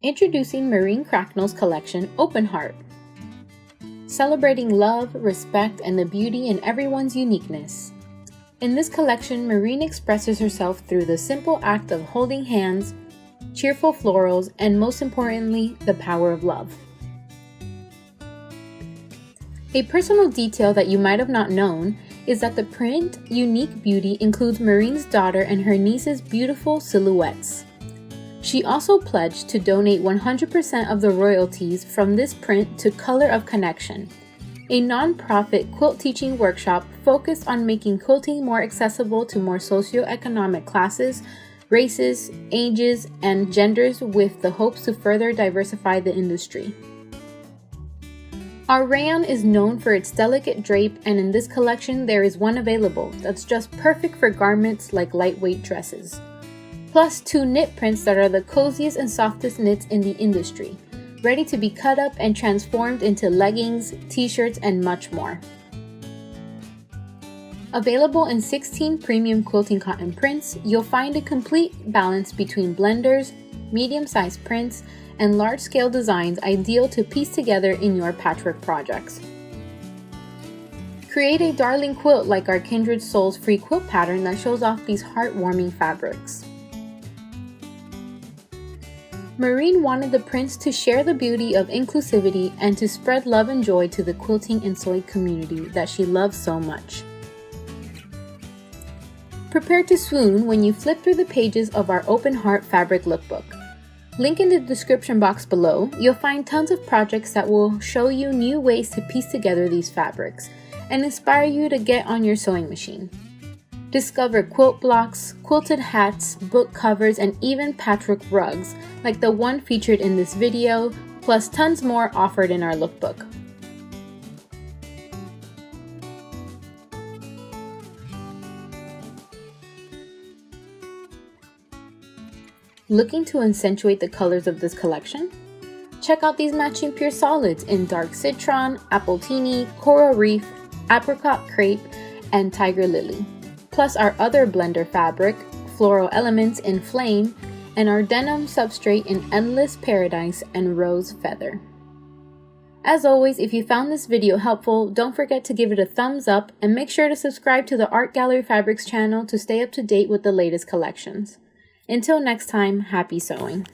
Introducing Maureen Cracknell's collection, Open Heart. Celebrating love, respect, and the beauty in everyone's uniqueness. In this collection, Maureen expresses herself through the simple act of holding hands, cheerful florals, and most importantly, the power of love. A personal detail that you might have not known is that the print Unique Beauty includes Maureen's daughter and her niece's beautiful silhouettes. She also pledged to donate 100% of the royalties from this print to Color of Connection, a non-profit quilt teaching workshop focused on making quilting more accessible to more socioeconomic classes, races, ages, and genders with the hopes to further diversify the industry. Our rayon is known for its delicate drape, and in this collection there is one available that's just perfect for garments like lightweight dresses. Plus 2 knit prints that are the coziest and softest knits in the industry, ready to be cut up and transformed into leggings, t-shirts, and much more. Available in 16 premium quilting cotton prints, you'll find a complete balance between blenders, medium-sized prints, and large-scale designs ideal to piece together in your patchwork projects. Create a darling quilt like our Kindred Souls free quilt pattern that shows off these heartwarming fabrics. Maureen wanted the prints to share the beauty of inclusivity and to spread love and joy to the quilting and sewing community that she loves so much. Prepare to swoon when you flip through the pages of our Open Heart Fabric Lookbook. Link in the description box below, you'll find tons of projects that will show you new ways to piece together these fabrics and inspire you to get on your sewing machine. Discover quilt blocks, quilted hats, book covers, and even patchwork rugs like the one featured in this video, plus tons more offered in our lookbook. Looking to accentuate the colors of this collection? Check out these matching pure solids in dark Citron, Appletini, coral Reef, Apricot, Crepe, and Tigerlily. Plus our other blender fabric, floral elements in flame, and our denim substrate in endless paradise and rose feather. As always, if you found this video helpful, don't forget to give it a thumbs up and make sure to subscribe to the Art Gallery Fabrics channel to stay up to date with the latest collections. Until next time, happy sewing!